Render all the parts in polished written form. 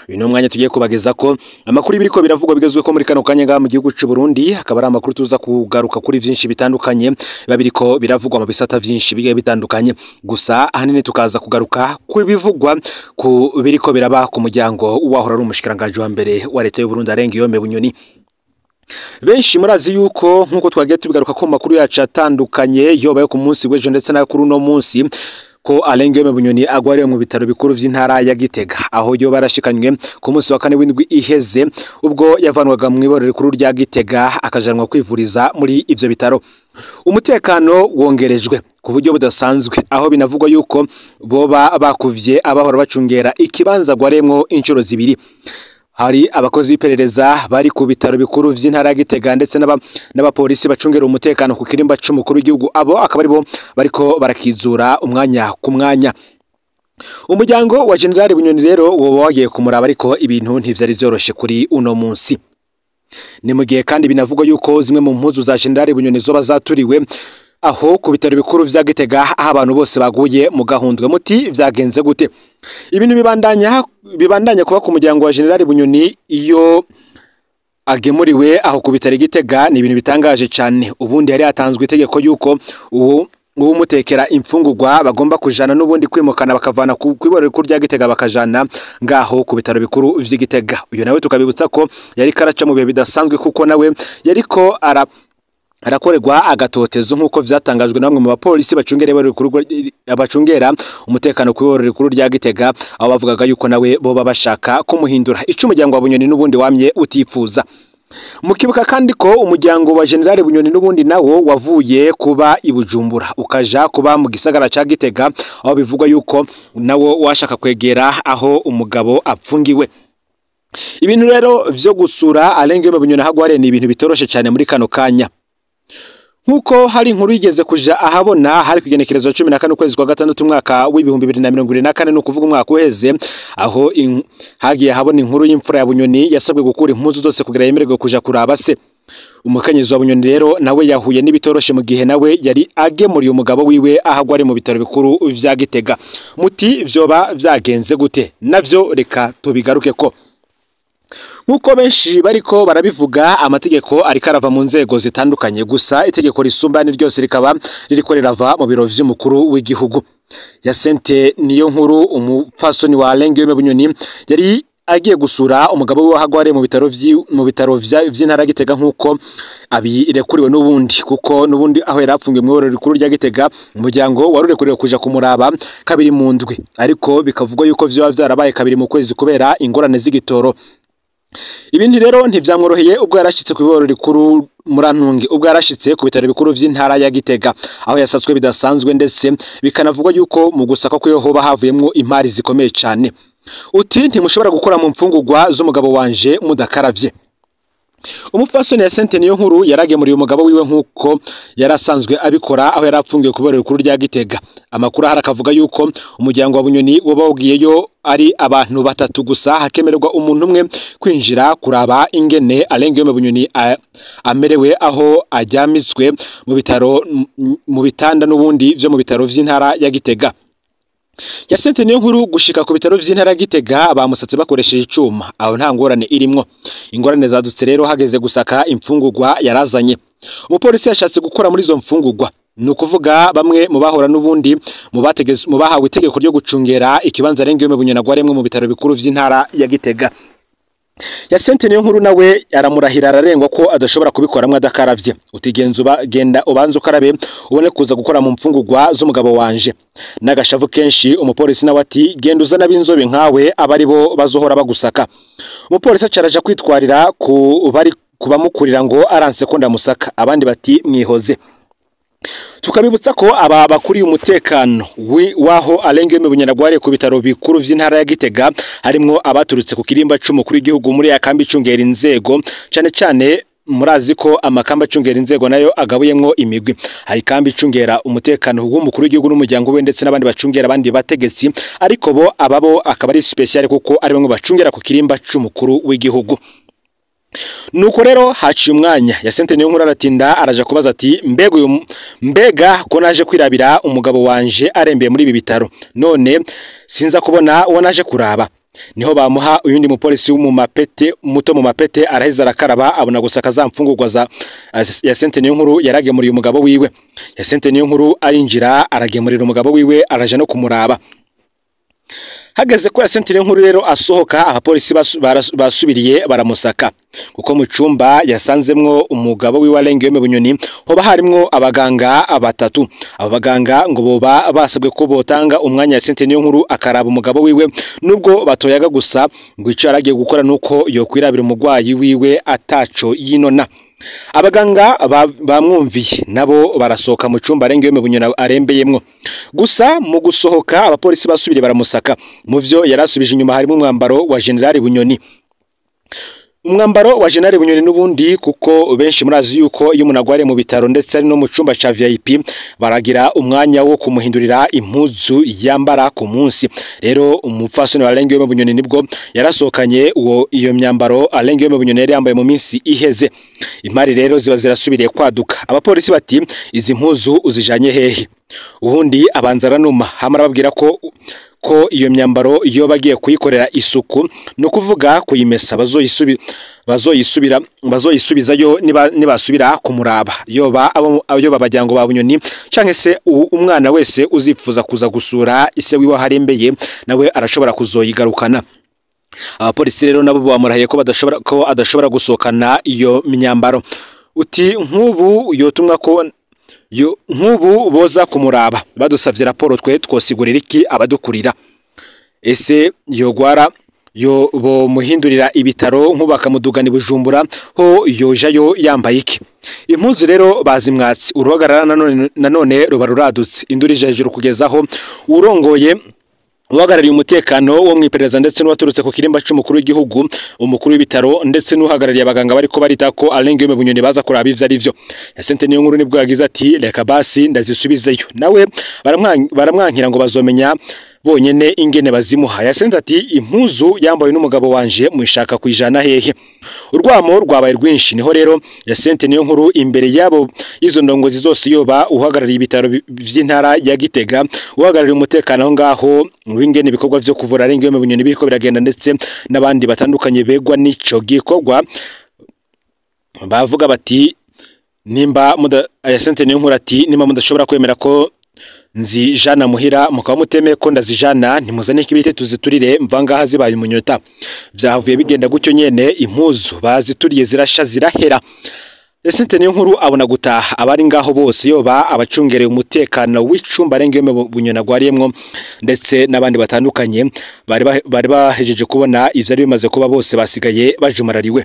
uyu no mwanya tugiye kubageza ko amakuru biriko biravugwa bigezwe ko muri kano kanya nga mu gihugu cy'u Burundi akaba ari amakuru tuza kugaruka kuri vyinshi bitandukanye babiriko biravugwa mu bisata vyinshi bigiye bitandukanye gusa ahanini tukaza kugaruka kuri bivugwa ku biriko biraba ku muryango wahora ari umushikiranganje wa mbere wa leta y'u Burundi Alengiyome Bunyoni. Benshi murazi yuko nkuko twagiye tubigaruka ko makuru yacu atandukanye yobaye ku munsi w'ejo ndetse na kuri no munsi ko Alengiyome Bunyoni agwariye mu bitaro bikuru vy'intara ya Gitega aho yo barashikanywe ku munsi wa kane w'indwi iheze ubwo yavanwaga mu iborero rikuru rya Gitega akajanwa kwivuriza muri ivyo bitaro. Umutekano wongerejwe ku buryo budasanzwe aho binavugwa yuko boba bakuvye abahora bacungera ikibanza gwaremwo inshuro zibiri. Hari abakozi b'iperereza bari ku bitaro bikuru vy'intara ya Gitega ndetse n'abapolisi bacungera umutekano ku kirimba c'umukuru w'igihugu abo akaba ari bo bariko barakizura umwanya ku mwanya. Umuryango wa General Bunyoni rero woba wagiye kumuraba ariko ibintu ntivyari vyoroshe kuri uno munsi. Ni mu gihe kandi binavugwa yuko zimwe mu mpuzu za General Bunyoni zoba zaturiwe aho ku bitaro bikuru vya Gitega aho abantu bose baguye mu gahundwe muti vyagenze gute. Ibintu bibandanya kuba ku muryango wa General Bunyoni iyo agemuriwe aho ku bitaro Gitega ni ibintu bitangaje cyane. Ubundi hari hatanzwe itegeko yuko uwo mutekera imfungurwa bagomba kujana n'ubundi kwimukana bakavana ku iborero rikuru rya Gitega bakajana ngaho ku bitaro bikuru vy'Igitega. Uyo nawe tukabibutsa ko yari karaca mu bihe bidasanzwe kuko nawe yariko arakorerwa agatotezo nkuko vyatangajwe namwe mu bapolisi bacungera umutekano ku iborero rikuru rya Gitega aho bavugaga yuko nawe boba bashaka kumuhindura ico umuryango wa Bunyoni n'ubundi wamye utifuza. Mukibuka kandi ko umuryango wa General Bunyoni n'ubundi nawo wavuye kuba ibujumbura ukaja kuba mu gisagara ca Gitega aho bivugwa yuko nawo washaka kwegera aho umugabo apfungiwe. Ibintu rero vyo gusura Alengiyome Bunyoni hagware ni ibintu bitoroshe cyane muri kano kanya. Nkuko hari inkuru yigeze kuja ahabona hari kugenekerezo 14 kwezi kwa gatandatu mwaka w'ibihumbi 2024 no kuvuga umwaka uheze aho hagiye habona inkuru y'imfura ya Bunyoni yasabwe gukura impuzu zose kugira yemererwe kuja kuraba se. Umukenyezi wa Bunyoni rero nawe yahuye n'ibitoroshe mu gihe nawe yari agemuriye umugabo wiwe ahagware mu bitaro bikuru vya Gitega. Muti vyoba vyagenze gute? Navyo reka tubigaruke ko nkuko benshi bariko barabivuga amategeko ariko arava mu nzego zitandukanye gusa itegeko risumbane ryose rikaba ririko rirava mu biro vy'umukuru w'igihugu. Yasente niyo nkuru umupfasoni wa Alengiyome Bunyoni yari agiye gusura umugabo we hagware mu bitaro vy'intara Gitega nkuko abirekuriwe n'ubundi kuko n'ubundi aho yarapfungiye mu iborero rikuru rya Gitega umuryango warurekuriwe kuja kumuraba kabiri mu ndwi ariko bikavugwa yuko vyo vyarabaye kabiri mu kwezi kubera ingorane z'igitoro. Ibindi rero ntivyamworoheye ubwo yarashitse ku iborero rikuru Murantungi ubwo yarashitse ku bitaro bikuru vy'intara ya Gitega aho yasatswe bidasanzwe ndetse bikanavugwa yuko mu gusaka ko yohoba havuyemwo impari zikomeye cyane. Uti ntimushobora gukora mu mfungurwa z'umugabo wanje mudakaravye. Umupfasoni ya Sente niyo nkuru yaragemuriye umugabo wiwe nkuko yarasanzwe abikora aho yarapfungiye ku iborero rikuru rya Gitega. Amakuru harakavuga yuko umuryango wa Bunyoni wabawugiyeyo ari abantu batatu gusa hakemererwa umuntu umwe kwinjira kuraba ingene Alengiyome Bunyoni amerewe aho ajyamitswe mu bitanda n'ubundi vyo mu bitaro vy'intara ya Gitega. Yasente niyo nkuru gushika ku bitaro vy'intara Gitega bamusatse bakoresheje icuma aho nta ngorane irimwo. Ingorane zadutse rero hageze gusaka imfungurwa yarazanye. Umupolisi yashatse gukora muri zo mfungurwa nukuvuga bamwe mu bahora n'ubundi mu bahawe itegeko ryo gucungera ikibanza Alengiyome Bunyoni agwaremwe mu bitaro bikuru vy'intara ya Gitega. Yasente niyo nkuru nawe aramurahira ararengwa ko adashobora kubikoramwe adakaravye. Utigenza genda ubanza ukarabe ubone kuza gukora mu mfungurwa z'umugabo wanje. Nagashavu kenshi umupolisi nawe ati genda uzana binzobe nkawe abari bo bazohora bagusaka. Umupolisi acaraja kwitwarira kubamukurira ngo aranse ko ndamusaka abandi bati mwihoze. Tukabibutsa ko aba bakuriye umutekano waho Alengiyome Bunyoni agwariye ku bitaro bikuru vy'intara ya Gitega harimwo abaturutse ku kirimba c'umukuru w'igihugu muri yakambi icungera inzego cyane murazi ko amakamba acungera inzego nayo agabuyemwo imigwi. Hari kambi icungera umutekano w'umukuru w'igihugu n'umuryango we ndetse n'abandi bacungera abandi bategetsi ariko bo ababo akaba ari special kuko ari bamwe bacungera ku kirimba c'umukuru w'igihugu. Nuko rero haciye umwanya Yasente niyo nkuru aratinda araja kubaza ati mbega ko naje kwirabira umugabo wanje arembeye muri ibi bitaro none sinza kubona uwo naje kuraba. niho bamuha uyundi mupolisi muto mu mapete araheza arakaraba abona gusaka za mfungurwa za Yasente Niyonkuru yaragemuriye umugabo wiwe. Yasente Niyonkuru arinjira aragemurira umugabo wiwe araje no kumuraba. Hageze ko Yasente Niyonkuru rero asohoka, abapolisi basubiriye baramusaka kuko mu cumba yasanzemwo umugabo wiwe Alengiyome Bunyoni hoba harimwo abaganga abatatu. Abo baganga ngo boba basabwe ko botanga umwanya Yasente Niyonkuru akaraba umugabo wiwe, nubwo batoyaga gusa ngo ico aragiye gukora nuko yokwirabira umugwayi wiwe ataco yinona. Abaganga bamwumviye nabo barasohoka mu cumba Alengiyome Bunyoni arembeyemwo. Gusa mu gusohoka abapolisi basubiriye baramusaka. Mu vyo yarasubije inyuma harimo umwambaro wa General Bunyoni. Umwambaro wa General Bunyoni nubundi kuko benshi murazi yuko iyo umuntu agwariye mu bitaro ndetse ari no mu cumba ca VIP baragira umwanya wo kumuhindurira impuzu yambara ku munsi. Rero umupfasoni wa Alengiyome Bunyoni nibwo yarasohokanye iyo myambaro Alengiyome Bunyoni yari yambaye mu minsi iheze. Imari rero ziba zirasubiriye kwaduka. Abapolisi bati izi mpuzu uzijanye hehe? Ubundi abanza aranuma hamara babwira ko iyo myambaro iyo bagiye kuyikorera isuku no kuvuga kuyimesa bazoyisubizayo nibasubira kumuraba yoba babajyango ba Bunyoni canke se umwana wese uzipfuza kuza gusura ise wiwe harembeye nawe arashobora kuzoyigarukana. Abapolisi rero nabo bamurahiye ko adashobora gusohokana iyo myambaro. Uti nk'ubu yotumwa ko nk'ubu boza kumuraba badusavye raporo twe twosigurira iki abadukurira. Ese yogwara yo bo muhindurira ibitaro nk'ubakamudugana Bujumbura ho yojayo yambaye iki? Impuzu rero bazimwatsi uruhagarara nanone ruba ruradutse indurije hejuru kugezaho urongoye uhagarariye umutekano wo mwiperereza ndetse n'uwaturutse ku kirimba cy'umukuru w'igihugu, umukuru w'ibitaro ndetse n'uhagarariye abaganga bariko barita ko Alengiyome Bunyoni baza kuraba ivyo ari vyo. Yasente Niyonkuru nibwo yagize ati reka basi ndazisubizeyo. Nawe baramwankira ngo bazomenya bonyene ingene bazimuha. Yasente ati impuzu yambaye n'umugabo wanje mwishaka kwijana hehe? Urwamo rwabaye rwinshi. Niho rero Yasente Niyonkuru imbere yabo izo ndongozi zose yoba uhagarariye ibitaro vy'intara ya Gitega, uhagarariye umutekano aho ngaho w'ingene ibikorwa vyo kuvura Alengiyome Bunyoni biriko biragenda ndetse n'abandi batandukanye begwa n'ico gikorwa, bavuga bati nimba Yasente Niyonkuru ati nimba mudashobora kwemera ko nzijana muhira mukaba mutemeye ko ndazijana ntimuzane kibite tuziturire mvanga zibaye umunyota. Vyahavuye bigenda gutyo nyene impuzu bazituriye zirasha zirahera. Yasente Niyonkuru abona gutaha abari ngaho bose yoba abacungereye umutekano w'icumba Alengiyome Bunyoni agwariyemwo ndetse n'abandi batandukanye bari bahejeje kubona ivyo ari bimaze kuba bose basigaye bajumarariwe.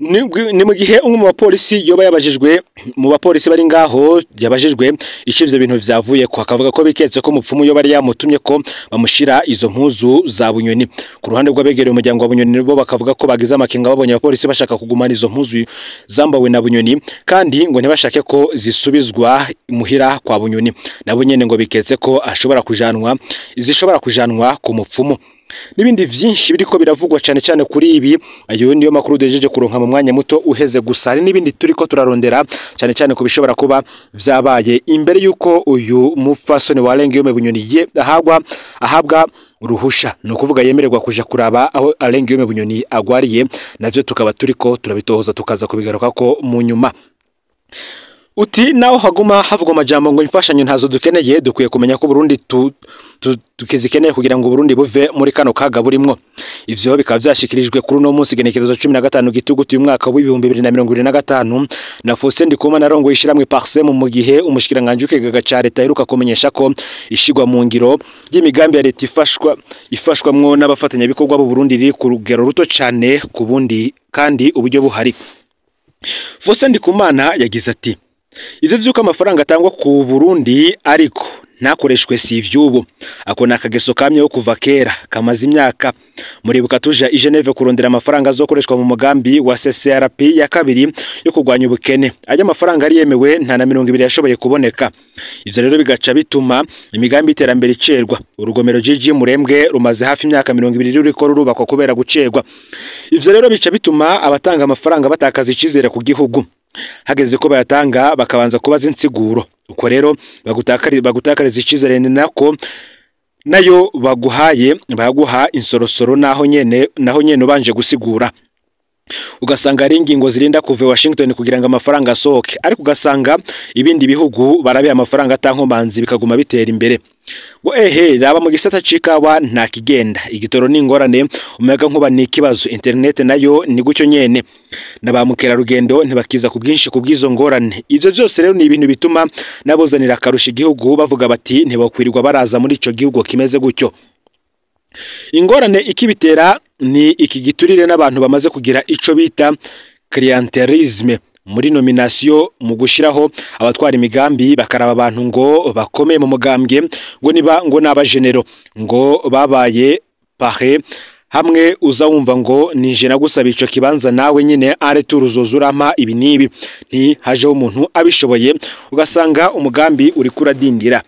Ni mu gihe umwe mu bapolisi yoba yabajijwe mu bapolisi bari ngaho yabajijwe icivyo bintu vyavuye ko akavuga ko biketse ko mupfumu yo bari yamutumye ko bamushira izo mpuzu za Bunyoni. Ku ruhande rw'abegereye umuryango wa Bunyoni bo bakavuga ko bagize amakenga babonye abapolisi bashaka kugumana izo mpuzu zambawe na Bunyoni kandi ngo ntibashake ko zisubizwa muhira kwa Bunyoni. Nabo nyene ngo biketse ko zishobora kujanwa ku mupfumu. Nibindi vyinshi biriko biravugwa cyane kuri ibi. Ayo niyo makuru dejeje kuronka mu mwanya muto uheze gusa. Hari nibindi turiko turarondera cyane ku bishobora kuba vyabaye imbere yuko uyu mupfasoni wa Alengiyome Bunyoni ahabwa uruhusha, no kuvuga yemererwa kuja kuraba aho Alengiyome Bunyoni agwariye. Navyo tukaba turiko turabitohoza tukaza kubigaruka ko mu nyuma. Uti naho haguma havugwa amajambo ngo imfashanyo ntazo dukeneye, dukwiye kumenya ko Burundi tukizikeneye kugira ngo Burundi buve muri kano kaga burimwo. Ivyo bikaba vyashikirijwe kuri no munsi genekerezo 15 gitugutu uyu mwaka w'2025 na Faustin Ndikumana arongoye ishiramwe Parsem mu gihe umushikiranganje ukegaga ca leta iheruka kumenyesha ko ishigwa mu ngiro y'imigambi ya leta ifashwamwo n'abafatanya bikorwa bu Burundi riri ku rugero ruto cyane ku bundi kandi uburyo buhari. Faustin Ndikumana yagize ati ivyo vyuko amafaranga atangwa ku Burundi ariko nakoreshwe si ivyubu, ako nakageso kamye kuva kera kamaze imyaka. Muribuka tuja i Geneve kurondera amafaranga azokoreshwa mu mugambi wa CCRP ya kabiri yo kugwanya ubukene. Ajya amafaranga ari yemewe nta na 20 yashoboye kuboneka. Ivyo rero bigaca bituma imigambi iterambere icerwa. Urugomero Gigi Murembwe rumaze hafi imyaka 20 ruriko rurubakwa kubera gucerwa. Ivyo rero bica bituma abatanga amafaranga batakaza icizere ku gihugu. Hageze ko bayatanga bakabanza kubaza insiguro. Uko rero bagutakariza icizere nako nayo baguhaye baguha insorosoro naho nyene ubanje gusigura ugasanga ari ingingo zirinda kuva Washington kugira ngo amafaranga asohoke ariko ugasanga ibindi bihugu barabe amafaranga atankomanzi bikaguma bitera imbere ngo raba mu gisata cikawa nta kigenda igitoro n'ingorane umuyaga nkuba ni ikibazo internet nayo ni gucyo nyene nabamukera rugendo ntibakiza ku bwinshi ku bwizo ngorane ivyo byose rero ni ibintu bituma nabozanira karusha igihugu bavuga bati ntibakwirirwa baraza muri ico gihugu kimeze gucyo ingorane ikibitera ni iki giturire n'abantu bamaze kugira ico bita clientelisme muri nomination mu gushiraho abatwara imigambi bakaraba abantu ngo bakomeye mu mugambwe ngo naba genero ngo babaye pare hamwe uza wumva ngo nije nagusaba ico kibanza nawe nyine are turuzozurama ibi nibi nti haje umuntu abishoboye ugasanga umugambi uri kuradindira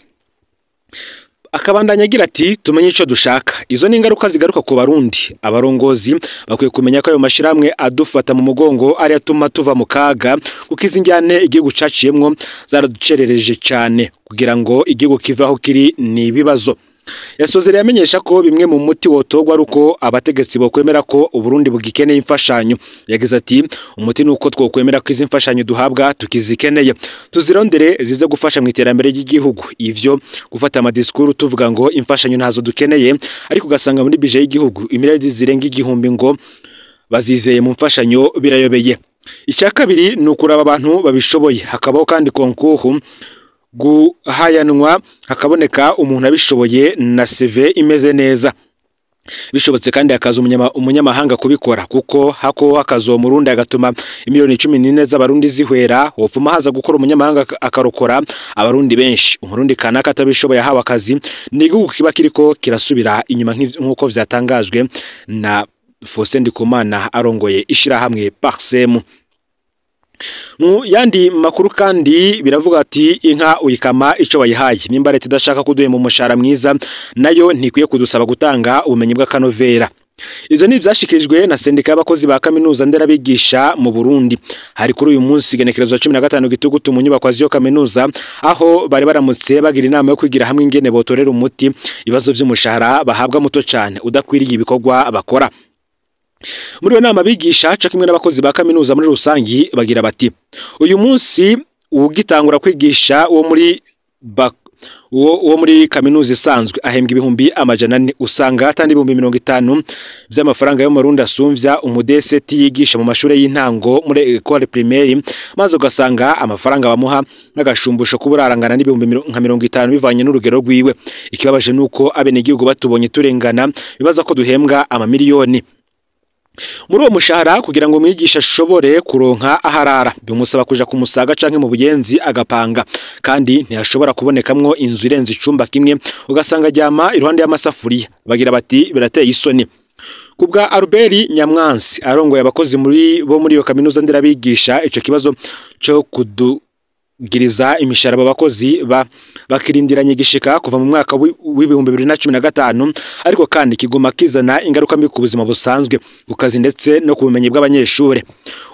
akabandanya agira ati tumenye ico dushaka izo ni ingaruka zigaruka ku barundi abarongozi bakwiye kumenya ko ayo mashiramwe adufata mu mugongo ari atuma tuva mu kaga kuko izinjyane igihugu caciyemwo zaraducerereje cyane kugira ngo igihugu kivaho kiri ni ibibazo yasozera yamenyesha ko bimwe mu muti wotogwa ruko abategetsi bokwemera ko uburundi bugikeneye imfashanyo yagize ati umuti nuko twokwemera ko izi mfashanyo duhabwa tukizikeneye tuzirondere zize gufasha mu iterambere ry'igihugu ivyo gufata amadiskuru tuvuga ngo imfashanyo ntazo dukeneye ariko ugasanga muri bije y'igihugu imiradi zirenga igihumbi ngo bazizeye mu mfashanyo birayobeye icya kabiri nukuraba abantu babishoboye hakabaho kandi konkuhu guhayanwa hakaboneka umuntu abishoboye na CV imeze neza bishobotse kandi akaza umunyamahanga kubikora kuko hako hakazo murundi agatuma imiliyoni 14 z'abarundi zihwera hopfuma haza gukora umunyamahanga akarokora abarundi benshi umurundi kanaka atabishoboye hawa akazi n'igihugu kiba kiriko kirasubira inyuma nk'uko vyatangajwe na Faustin Ndikumana arongoye ishirahamwe Parsem. Mu yandi makuru kandi biravuga ati inka uyikama ico wayihaye nimba leta idashaka kuduhe mu mushara mwiza nayo ntikwiye kudusaba gutanga ubumenyi bw'akanovera. Izo ni vyashikirijwe na sendika y'abakozi ba kaminuza nderabigisha mu Burundi hari kuri uyu munsi genekerezo 15 gitugutu mu nyubako z'yo kaminuza aho bari baramutse bagira inama yo kwigira hamwe ingene botorera umuti ibibazo vy'umushahara bahabwa muto cyane udakwiriye ibikorwa bakora. Muri yo nama bigisha cakimwe n'abakozi ba kaminuza muri rusangi bagira bati uyu munsi ugitangura kwigisha wo muri kaminuza isanzwe ahembwa ibihumbi amajana 4 usanga atandi ibihumbi 50 by'amafaranga yo mu Burundi asumvya umudeseti yigisha mu mashure y'intango muri école primaire maze ugasanga amafaranga bamuha n'agashumbusho kuburarangana n'ibihumbi 50 bivanye n'urugero rwiwe ikibabaje nuko abene igihugu batubonye turengana bibaza ko duhembwa amamiliyoni. Muri uwo mushahara kugira ngo umwigisha ashobore kuronka aharara bimusaba kuja kumusaga canke mu buyenzi agapanga kandi ntiyashobora kubonekamwo inzu irenze icumba kimwe ugasanga jyama iruhande y'amasafuriya bagira bati birateye isoni. Kubwa Albert Nyamwansi arongoye abakozi muri iyo kaminuza nderabigisha ico kibazo cyo kudugiriza imishahara abakozi bakirindiranye gishika kuva mu mwaka w'ibihumbi 2015 ariko kandi kiguma kizana ingaruka mbi ku buzima busanzwe ukazi ndetse no kubumenyi bw'abanyeshure.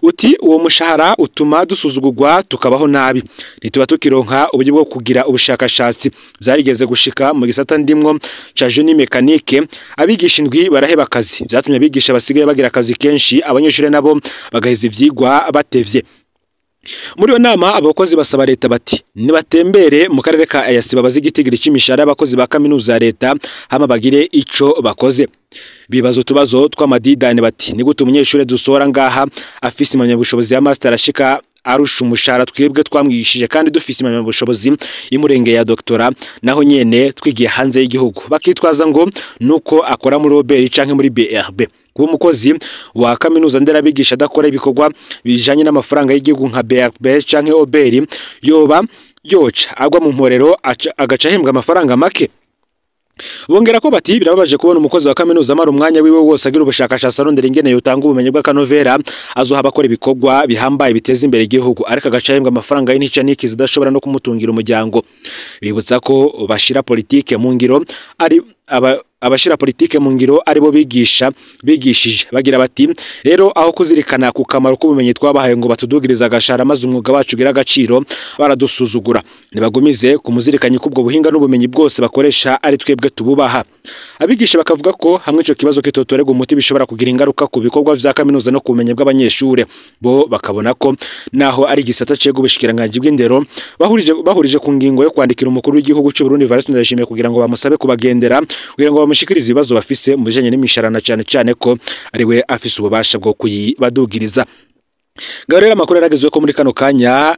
Uti uwo mushahara utuma dusuzugurwa tukabaho nabi nituba tukironka uburyo bwo kugira ubushakashatsi byarigeze gushika mu gisata ndimwo ca Génie Mécanique abigisha indwi baraheba akazi byatumye abigisha basigaye bagira akazi kenshi abanyeshure nabo bagaheza ivyigwa batevye. Muri yo nama abakozi basaba leta bati nibatembere mu karere ka Ayasiba bazigitigiri c'imishahara abakozi ba kaminuza ya leta hama bagire ico bakoze. Bibazo tubazo tw'amadidane bati ni gute umunyeshure dusora ngaha afise impamyabushobozi ya master ashika arusha umushahara twebwe twamwigishije kandi dufise impamyabushobozi imurenge ya doctora naho nyene twigiye hanze y'igihugu bakitwaza ngo nuko akora muri Robert canke muri BRB. Kuba umukozi wa kaminuza nderabigisha adakora ibikorwa bijanye n'amafaranga y'igihugu nka BRB canke Oberi yoba yoca agwa mu mporero agaca ahembwa amafaranga make. Bongera ko bati birababaje kubona umukozi wa kaminuza amara umwanya wiwe wose agira ubushakashatsi arondera ingene yotanga ubumenyi bw'akanovera azoha abakora ibikorwa bihambaye biteza imbere igihugu ariko agaca ahembwa amafaranga y'intica n'ikizi idashobora no kumutungira umuryango. Bibutsa ko bashira politike mu ngiro abashira politike mu ngiro aribo bigishije bagira bati rero aho kuzirikana ku kamaro k'ubumenyi twabahaye ngo batudugiriza agashara maze umwuga wacu ugira agaciro baradusuzugura nibagumize kumuzirikanye kubwo buhinga n'ubumenyi bwose bakoresha ari twebwe tububaha. Abigisha bakavuga ko hamwe ico kibazo kitotorega umuti bishobora kugira ingaruka ku bikorwa vya kaminuza no kubumenyi bw'abanyeshure bo bakabona ko naho ari gisata cego ubushikiranganje bw'indero bahurije ku ngingo yo kwandikira umukuru w'igihugu cy'u Burundi Evariste Ndayishimiye kugira ngo bamusabe kubagendera kugira ngo bamushikirize ibibazo bafise mu bijanye n'imisharana cyane ko ariwe afise ububasha bwo kuyibadugiriza. Gaurera makuru yaragezwe ko muri kano kanya